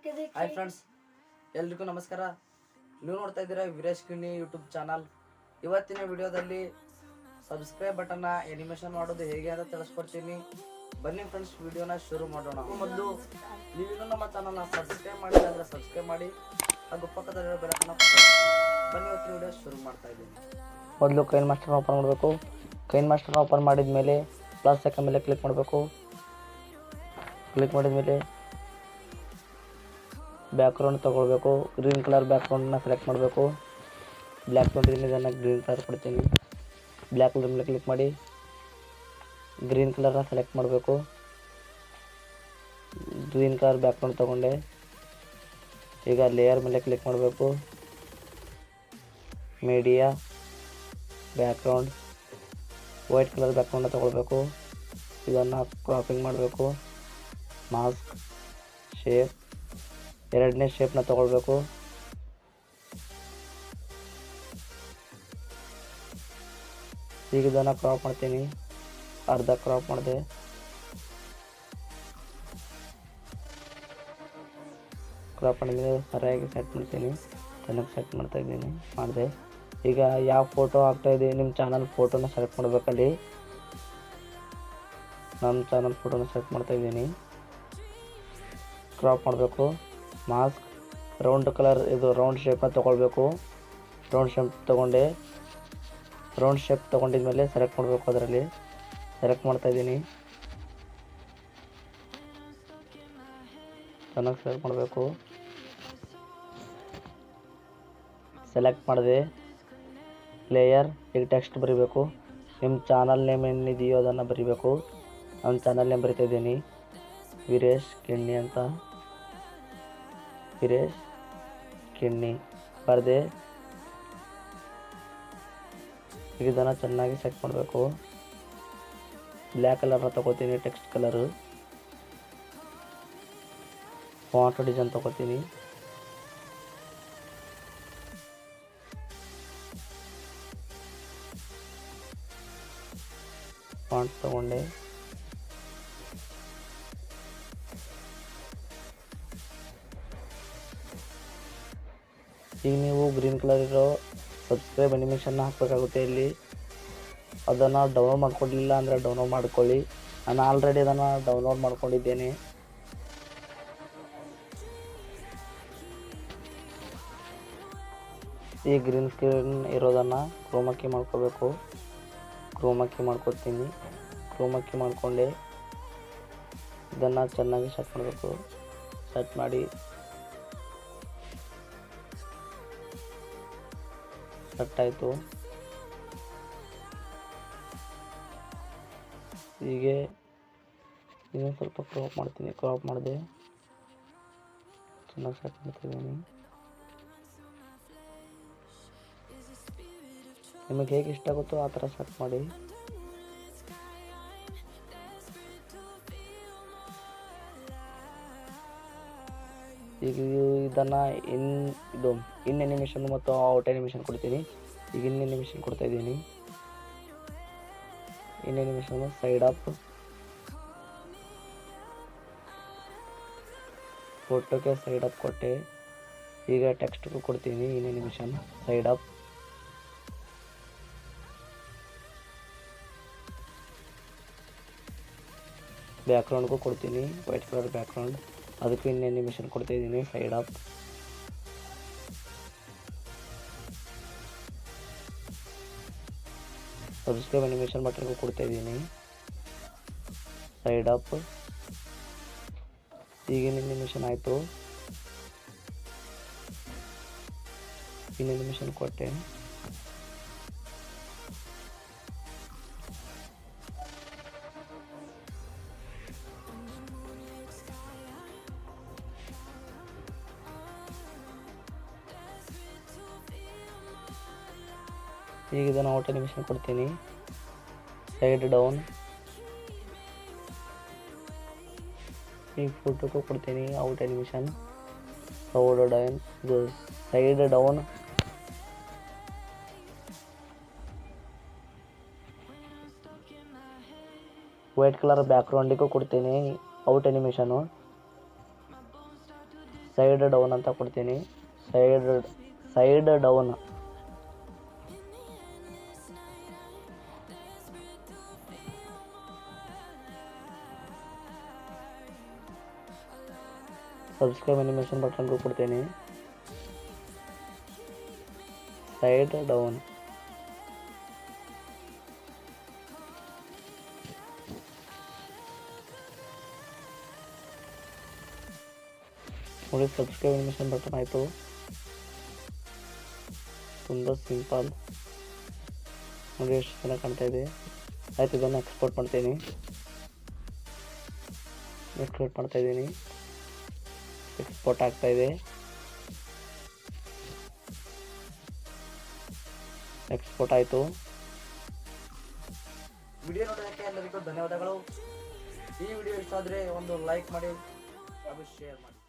Hi friends, ಎಲ್ರಿಗೂ ನಮಸ್ಕಾರ. ನೀವು ನೋಡ್ತಾ ಇದ್ದೀರಾ ವೀರೇಶ್ ಕಿಣ್ಣಿ ಯೂಟ್ಯೂಬ್ ಚಾನಲ್. ಇವತ್ತಿನ ವಿಡಿಯೋದಲ್ಲಿ ಸಬ್ಸ್ಕ್ರೈಬ್ ಬಟನ್ನ ಎನಿಮೇಷನ್ ಮಾಡೋದು ಹೇಗೆ ಅಂತ ತಿಳಿಸ್ಕೊಡ್ತೀನಿ. ಬನ್ನಿ ಫ್ರೆಂಡ್ಸ್, ವಿಡಿಯೋನ ಶುರು ಮಾಡೋಣ. ಮೊದಲು ನೀವಿನ್ನೂ ನಮ್ಮ ಚಾನಲ್ನ ಸಬ್ಸ್ಕ್ರೈಬ್ ಮಾಡಿಲ್ಲ ಅಂದರೆ ಸಬ್ಸ್ಕ್ರೈಬ್ ಮಾಡಿ ಹಾಗೂ ಪಕ್ಕದಲ್ಲಿರೋ ಬೆಲಕನ್ನ ಬನ್ನಿ ಇವತ್ತಿನ ವಿಡಿಯೋ ಶುರು ಮಾಡ್ತಾ ಇದ್ದೀನಿ. ಮೊದಲು ಕೈನ್ ಮಾಸ್ಟರ್ನ ಓಪನ್ ಮಾಡಬೇಕು. ಕೈನ್ ಮಾಸ್ಟರ್ನ ಓಪನ್ ಮಾಡಿದ ಮೇಲೆ ಪ್ಲಸ್ ಐಕಾನ್ ಮೇಲೆ ಕ್ಲಿಕ್ ಮಾಡಬೇಕು. ಕ್ಲಿಕ್ ಮಾಡಿದ ಮೇಲೆ ಬ್ಯಾಕ್ಗ್ರೌಂಡ್ ತೊಗೊಳ್ಬೇಕು. ಗ್ರೀನ್ ಕಲರ್ ಬ್ಯಾಕ್ಗ್ರೌಂಡನ್ನ ಸೆಲೆಕ್ಟ್ ಮಾಡಬೇಕು. ಬ್ಲ್ಯಾಕ್ ತೊಗೊಂಡಿದ್ದೀನಿ, ಇದನ್ನು ಗ್ರೀನ್ ಕಲರ್ ಕೊಡ್ತೀನಿ. ಬ್ಲ್ಯಾಕ್ ಕಲರ್ ಮೇಲೆ ಕ್ಲಿಕ್ ಮಾಡಿ ಗ್ರೀನ್ ಕಲರ್ನ ಸೆಲೆಕ್ಟ್ ಮಾಡಬೇಕು. ಗ್ರೀನ್ ಕಲರ್ ಬ್ಯಾಕ್ಗ್ರೌಂಡ್ ತೊಗೊಂಡೆ. ಈಗ ಲೇಯರ್ ಮೇಲೆ ಕ್ಲಿಕ್ ಮಾಡಬೇಕು. Media background white colour background ತೊಗೊಳ್ಬೇಕು. ಇದನ್ನು ಕ್ರಾಪಿಂಗ್ ಮಾಡಬೇಕು. ಮಾಸ್ಕ್ ಶೇಪ್ ಎರಡನೇ ಶೇಪ್ನ ತೊಗೊಳ್ಬೇಕು. ಈಗ ಇದನ್ನು ಕ್ರಾಪ್ ಮಾಡ್ತೀನಿ. ಅರ್ಧ ಕ್ರಾಪ್ ಮಾಡಿದೆ. ಕ್ರಾಪ್ ಮಾಡಿದ್ಮೇಲೆ ಸರಿಯಾಗಿ ಸೆಟ್ ಮಾಡ್ತೀನಿ. ಚೆನ್ನಾಗಿ ಸೆಟ್ ಮಾಡ್ತಾ ಇದ್ದೀನಿ. ಮಾಡಿದೆ. ಈಗ ಯಾವ ಫೋಟೋ ಹಾಕ್ತಾಯಿದ್ದೀವಿ, ನಿಮ್ಮ ಚಾನಲ್ ಫೋಟೋನ ಸೆಲೆಕ್ಟ್ ಮಾಡಬೇಕಲ್ಲಿ. ನಮ್ಮ ಚಾನಲ್ ಫೋಟೋನ ಸೆಲೆಕ್ಟ್ ಮಾಡ್ತಾಯಿದ್ದೀನಿ. ಕ್ರಾಪ್ ಮಾಡಬೇಕು. ಮಾಸ್ಕ್ ರೌಂಡ್ ಕಲರ್, ಇದು ರೌಂಡ್ ಶೇಪ್ನ ತೊಗೊಳ್ಬೇಕು. ರೌಂಡ್ ಶೇಪ್ ತೊಗೊಂಡೆ. ರೌಂಡ್ ಶೇಪ್ ತೊಗೊಂಡಿದ್ಮೇಲೆ ಸೆಲೆಕ್ಟ್ ಮಾಡಬೇಕು. ಅದರಲ್ಲಿ ಸೆಲೆಕ್ಟ್ ಮಾಡ್ತಾಯಿದ್ದೀನಿ. ಚೆನ್ನಾಗಿ ಸೆಲೆಕ್ಟ್ ಮಾಡಬೇಕು. ಸೆಲೆಕ್ಟ್ ಮಾಡಿದೆ. ಲೇಯರ್, ಈಗ ಟೆಕ್ಸ್ಟ್ ಬರೀಬೇಕು. ನಿಮ್ಮ ಚಾನಲ್ ನೇಮ್ ಏನಿದೆಯೋ ಅದನ್ನು ಬರೀಬೇಕು. ನನ್ನ ಚಾನಲ್ ನೇಮ್ ಬರಿತಾಯಿದ್ದೀನಿ, ವೀರೇಶ್ ಕಿಣ್ಣಿ ಅಂತ. ವೀರೇಶ್ ಕಿಣ್ಣಿ ಬರೆದೆ. ಈಗ ಇದನ್ನು ಚೆನ್ನಾಗಿ ಸೆಟ್ ಮಾಡಬೇಕು. ಬ್ಲ್ಯಾಕ್ ಕಲರ್ನ ತೊಗೋತೀನಿ. ಟೆಕ್ಸ್ಟ್ ಕಲರು ಫಾಂಟ್ ಡಿಸೈನ್ ತೊಗೋತೀನಿ. ಫಾಂಟ್ ತೊಗೊಂಡೆ. ಈಗ ನೀವು ಗ್ರೀನ್ ಕಲರ್ ಇರೋ ಸಬ್ಸ್ಕ್ರೈಬ್ ಅನಿಮೇಷನ್ನ ಹಾಕಬೇಕಾಗುತ್ತೆ. ಇಲ್ಲಿ ಅದನ್ನು ಡೌನ್ಲೋಡ್ ಮಾಡ್ಕೊಂಡಿಲ್ಲ ಅಂದರೆ ಡೌನ್ಲೋಡ್ ಮಾಡ್ಕೊಳ್ಳಿ. ನಾನು ಆಲ್ರೆಡಿ ಅದನ್ನು ಡೌನ್ಲೋಡ್ ಮಾಡ್ಕೊಂಡಿದ್ದೇನೆ. ಈ ಗ್ರೀನ್ ಸ್ಕ್ರೀನ್ ಇರೋದನ್ನು ಕ್ರೋಮಕ್ಕಿ ಮಾಡ್ಕೋಬೇಕು. ಕ್ರೋಮಕ್ಕಿ ಮಾಡ್ಕೊತೀನಿ. ಕ್ರೋಮಕ್ಕಿ ಮಾಡಿಕೊಂಡೆ. ಇದನ್ನು ಚೆನ್ನಾಗಿ ಸೆಟ್ ಮಾಡಬೇಕು. ಸೆಟ್ ಮಾಡಿ ಸೆಟ್ ಆಯಿತು. ಹೀಗೆ ಇನ್ನೊಂದು ಸ್ವಲ್ಪ ಕ್ರಾಪ್ ಮಾಡ್ತೀನಿ. ಕ್ರಾಪ್ ಮಾಡಿದೆ. ಚೆನ್ನಾಗಿ ಸೆಟ್ ಮಾಡ್ತಿದ್ದೀನಿ. ನಿಮಗೆ ಹೇಗೆ ಇಷ್ಟ ಆಗುತ್ತೋ ಆ ಥರ ಸೆಟ್ ಮಾಡಿ. ಈಗ ಇದನ್ನು ಇನ್ ಅನಿಮೇಷನ್ ಮತ್ತು ಔಟ್ ಅನಿಮೇಷನ್ ಕೊಡ್ತೀನಿ. ಈಗ ಇನ್ ಅನಿಮೇಷನ್ ಕೊಡ್ತಾ ಇದ್ದೀನಿ. ಇನ್ ಅನಿಮೇಷನ್ ಸೈಡ್ ಅಪ್, ಫೋಟೋಗೆ ಸೈಡ್ ಅಪ್ ಕೊಟ್ಟೆ. ಈಗ ಟೆಕ್ಸ್ಟ್ಗೂ ಕೊಡ್ತೀನಿ ಇನ್ ಅನಿಮೇಷನ್ ಸೈಡ್ ಅಪ್. ಬ್ಯಾಕ್ಗ್ರೌಂಡ್ಗೂ ಕೊಡ್ತೀನಿ ವೈಟ್ ಕಲರ್ ಬ್ಯಾಕ್ಗ್ರೌಂಡ್. ಅದಕ್ಕೂ ಇನ್ ಅನಿಮೇಷನ್ ಕೊಡ್ತಾ ಇದ್ದೀನಿ ಸೈಡ್ ಅಪ್. ಸಬ್ಸ್ಕ್ರೈಬ್ ಅನಿಮೇಷನ್ ಬಟನ್ಗೂ ಕೊಡ್ತಾ ಇದ್ದೀನಿ ಸೈಡ್ ಅಪ್. ಈಗಿನ ಅನಿಮೇಷನ್ ಆಯಿತು. ಇನ್ ಅನಿಮೇಷನ್ ಕೊಟ್ಟೆ. ಈಗ ಇದನ್ನು ಔಟ್ ಅನಿಮೇಷನ್ ಕೊಡ್ತೀನಿ ಸೈಡ್ ಡೌನ್. ಈಗ ಫೋಟೋಕ್ಕೂ ಕೊಡ್ತೀನಿ out animation side down. White colour ಬ್ಯಾಕ್ಗ್ರೌಂಡಿಗೂ ಕೊಡ್ತೀನಿ ಔಟ್ ಅನಿಮೇಷನು. ಸೈಡ್ ಡೌನ್ ಅಂತ ಕೊಡ್ತೀನಿ. Side down. ಸಬ್ಸ್ಕ್ರೈಬ್ ಅನಿಮೇಷನ್ ಬಟನ್ಗೂ ಕೊಡ್ತೀನಿ. Side down. ನೋಡಿ, ಸಬ್ಸ್ಕ್ರೈಬ್ ಅನಿಮೇಷನ್ ಬಟನ್ ಆಯಿತು. ತುಂಬ ಸಿಂಪಲ್ ನೋಡಿ, ಎಷ್ಟು ಚೆನ್ನಾಗಿ ಕಾಣ್ತಾ ಇದೆ. ಆಯ್ತು, ಇದನ್ನು ಎಕ್ಸ್ಪೋರ್ಟ್ ಮಾಡ್ತೀನಿ. ಎಕ್ಸ್ಪೋರ್ಟ್ ಆಗ್ತಾ ಇದೆ. ಎಕ್ಸ್ಪೋರ್ಟ್ ಆಯಿತು. ವಿಡಿಯೋ ನೋಡೋದಕ್ಕೆ ಎಲ್ಲರಿಗೂ ಧನ್ಯವಾದಗಳು. ಈ ವಿಡಿಯೋ ಇಷ್ಟ ಆದರೆ ಒಂದು ಲೈಕ್ ಮಾಡಿ ಹಾಗೂ ಶೇರ್ ಮಾಡಿ.